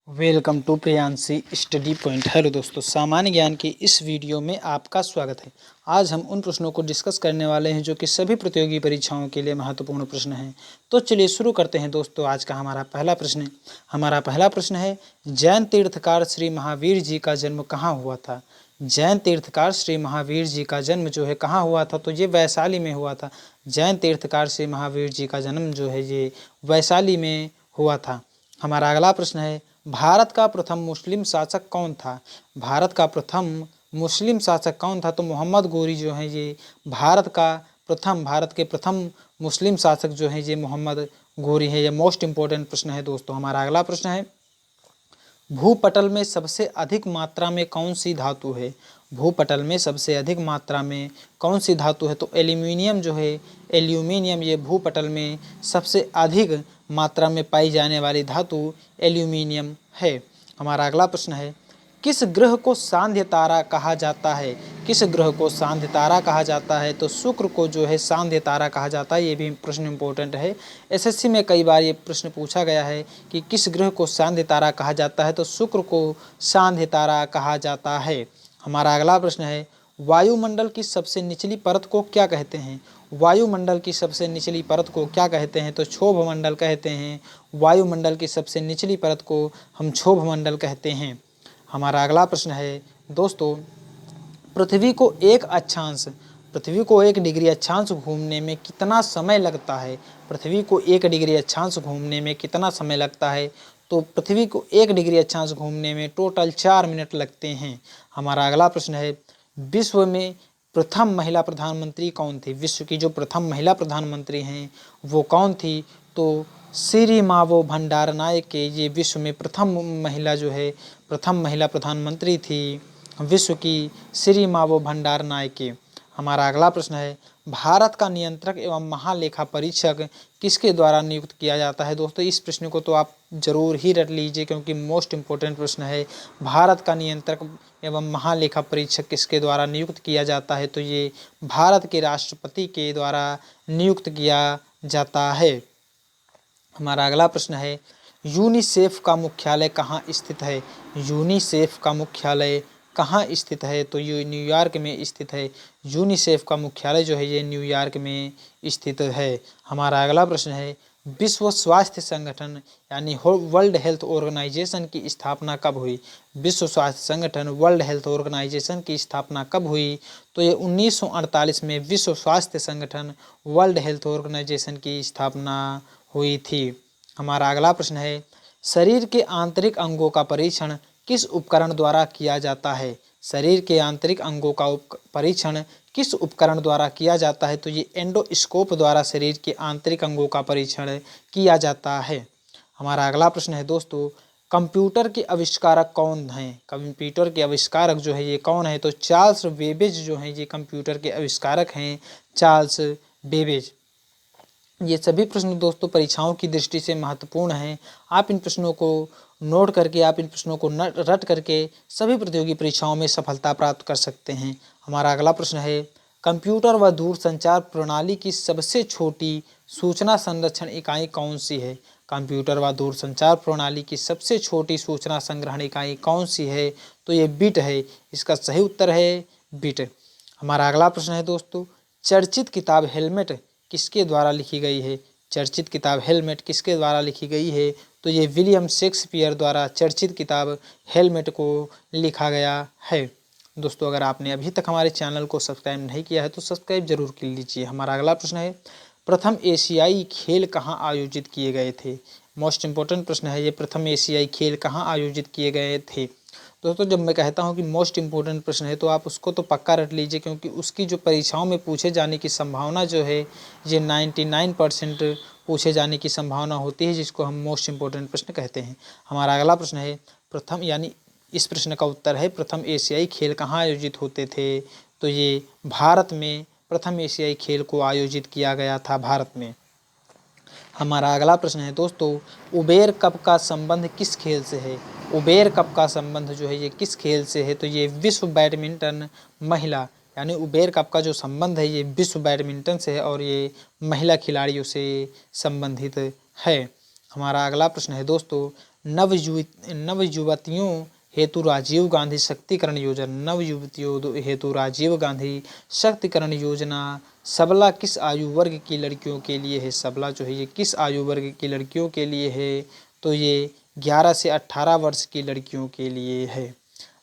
Welcome to Priyanshi study point. Hello दोस्तों, सामान्य ज्ञान की इस वीडियो में आपका स्वागत है। आज हम उन प्रश्नों को डिस्कस करने वाले हैं जो कि सभी प्रतियोगी परीक्षाओं के लिए महत्वपूर्ण प्रश्न हैं। तो चलिए शुरू करते हैं दोस्तों। आज का हमारा पहला प्रश्न है, जैन तीर्थकार श्री महावीर जी का जन्म कहाँ हुआ था? जैन तीर्थकार श्री महावीर जी का जन्म जो है कहाँ हुआ था? तो ये वैशाली में हुआ था। जैन तीर्थकार श्री महावीर जी का जन्म जो है ये वैशाली में हुआ था। हमारा अगला प्रश्न है, भारत का प्रथम मुस्लिम शासक कौन था? भारत का प्रथम मुस्लिम शासक कौन था? तो मोहम्मद गोरी जो हैं ये भारत के प्रथम मुस्लिम शासक जो हैं ये मोहम्मद गोरी है। ये मोस्ट इम्पोर्टेंट प्रश्न है दोस्तों। हमारा अगला प्रश्न है, भूपटल में सबसे अधिक मात्रा में कौन सी धातु है? भूपटल में सबसे अधिक मात्रा में कौन सी धातु है? तो एल्यूमिनियम जो है, एल्यूमिनियम ये भूपटल में सबसे अधिक मात्रा में पाई जाने वाली धातु एल्यूमिनियम है। हमारा अगला प्रश्न है, किस ग्रह को सांध्य तारा कहा जाता है? किस ग्रह को सांध्य तारा कहा जाता है? तो शुक्र को जो है सांध्य तारा कहा जाता है। ये भी प्रश्न इंपॉर्टेंट है। एसएससी में कई बार ये प्रश्न पूछा गया है कि किस ग्रह को सांध्य तारा कहा जाता है? तो शुक्र को सांध्य तारा कहा जाता है। हमारा अगला प्रश्न है, वायुमंडल की सबसे निचली परत को क्या कहते हैं? वायुमंडल की सबसे निचली परत को क्या कहते हैं? तो क्षोभ मंडल कहते हैं। वायुमंडल की सबसे निचली परत को हम क्षोभ मंडल कहते हैं। हमारा अगला प्रश्न है दोस्तों, पृथ्वी को एक डिग्री अक्षांश घूमने में कितना समय लगता है? पृथ्वी को 1 डिग्री अक्षांश घूमने में कितना समय लगता है? तो पृथ्वी को 1 डिग्री अक्षांश घूमने में टोटल 4 मिनट लगते हैं। हमारा अगला प्रश्न है, विश्व में प्रथम महिला प्रधानमंत्री कौन थी? विश्व की जो प्रथम महिला प्रधानमंत्री हैं वो कौन थी? तो सिरिमावो भंडारनायके ये विश्व में प्रथम महिला प्रधानमंत्री थी विश्व की, सिरिमावो भंडारनायके। हमारा अगला प्रश्न है, भारत का नियंत्रक एवं महालेखा परीक्षक किसके द्वारा नियुक्त किया जाता है? दोस्तों इस प्रश्न को तो आप जरूर ही रट लीजिए क्योंकि मोस्ट इम्पोर्टेंट प्रश्न है। भारत का नियंत्रक एवं महालेखा परीक्षक किसके द्वारा नियुक्त किया जाता है? तो ये भारत के राष्ट्रपति के द्वारा नियुक्त किया जाता है। हमारा अगला प्रश्न है, यूनिसेफ का मुख्यालय कहाँ स्थित है? यूनिसेफ का मुख्यालय कहाँ स्थित है? तो ये न्यूयॉर्क में स्थित है। यूनिसेफ का मुख्यालय जो है ये न्यूयॉर्क में स्थित है। हमारा अगला प्रश्न है, विश्व स्वास्थ्य संगठन यानी वर्ल्ड हेल्थ ऑर्गेनाइजेशन की स्थापना कब हुई? विश्व स्वास्थ्य संगठन वर्ल्ड हेल्थ ऑर्गेनाइजेशन की स्थापना कब हुई? तो ये 1948 में विश्व स्वास्थ्य संगठन वर्ल्ड हेल्थ ऑर्गेनाइजेशन की स्थापना हुई थी। हमारा अगला प्रश्न है, शरीर के आंतरिक अंगों का परीक्षण किस उपकरण द्वारा किया जाता है? शरीर के आंतरिक अंगों का परीक्षण किस उपकरण द्वारा किया जाता है? तो ये एंडोस्कोप द्वारा शरीर के आंतरिक अंगों का परीक्षण किया जाता है। हमारा अगला प्रश्न है दोस्तों, कंप्यूटर के आविष्कारक कौन हैं? कंप्यूटर के आविष्कारक जो है ये कौन है? तो चार्ल्स बेबेज जो हैं ये कंप्यूटर के आविष्कारक हैं, चार्ल्स बेबेज। ये सभी प्रश्न दोस्तों परीक्षाओं की दृष्टि से महत्वपूर्ण हैं। आप इन प्रश्नों को नोट करके, आप इन प्रश्नों को रट करके सभी प्रतियोगी परीक्षाओं में सफलता प्राप्त कर सकते हैं। हमारा अगला प्रश्न है, कंप्यूटर व दूरसंचार प्रणाली की सबसे छोटी सूचना संरक्षण इकाई कौन सी है? कंप्यूटर व दूरसंचार प्रणाली की सबसे छोटी सूचना संग्रहण इकाई कौन सी है? तो ये बिट है। इसका सही उत्तर है बिट। हमारा अगला प्रश्न है दोस्तों, चर्चित किताब हेलमेट किसके द्वारा लिखी गई है? चर्चित किताब हेलमेट किसके द्वारा लिखी गई है? तो ये विलियम शेक्सपियर द्वारा चर्चित किताब हेलमेट को लिखा गया है। दोस्तों अगर आपने अभी तक हमारे चैनल को सब्सक्राइब नहीं किया है तो सब्सक्राइब जरूर कर लीजिए। हमारा अगला प्रश्न है, प्रथम एशियाई खेल कहाँ आयोजित किए गए थे? मोस्ट इम्पोर्टेंट प्रश्न है ये, प्रथम एशियाई खेल कहाँ आयोजित किए गए थे? दोस्तों जब मैं कहता हूं कि मोस्ट इम्पोर्टेंट प्रश्न है तो आप उसको तो पक्का रट लीजिए क्योंकि उसकी जो परीक्षाओं में पूछे जाने की संभावना जो है ये 99% पूछे जाने की संभावना होती है, जिसको हम मोस्ट इम्पोर्टेंट प्रश्न कहते हैं। हमारा अगला प्रश्न है, प्रथम यानी इस प्रश्न का उत्तर है प्रथम एशियाई खेल कहाँ आयोजित होते थे? तो ये भारत में प्रथम एशियाई खेल को आयोजित किया गया था, भारत में। हमारा अगला प्रश्न है दोस्तों, उबेर कप का संबंध किस खेल से है? उबेर कप का संबंध जो है ये किस खेल से है? तो ये विश्व बैडमिंटन महिला यानी उबेर कप का जो संबंध है ये विश्व बैडमिंटन से है और ये महिला खिलाड़ियों से संबंधित है। हमारा अगला प्रश्न है दोस्तों, नवयुवतियों हेतु राजीव गांधी शक्तिकरण योजना, नवयुवतियों हेतु राजीव गांधी शक्तिकरण योजना सबला किस आयु वर्ग की लड़कियों के लिए है? सबला जो है ये किस आयु वर्ग की लड़कियों के लिए है? तो ये 11 से 18 वर्ष की लड़कियों के लिए है।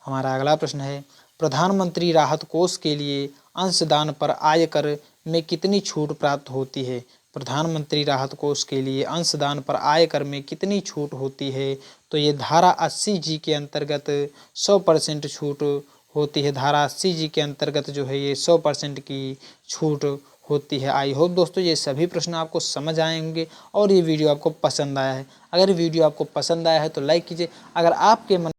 हमारा अगला प्रश्न है, प्रधानमंत्री राहत कोष के लिए अंशदान पर आयकर में कितनी छूट प्राप्त होती है? प्रधानमंत्री राहत कोष के लिए अंशदान पर आयकर में कितनी छूट होती है? तो ये धारा 80G के अंतर्गत 100% छूट होती है। धारा 80G के अंतर्गत जो है ये 100% की छूट होती है। आई होप दोस्तों ये सभी प्रश्न आपको समझ आए होंगे और ये वीडियो आपको पसंद आया है। अगर वीडियो आपको पसंद आया है तो लाइक कीजिए। अगर आपके मन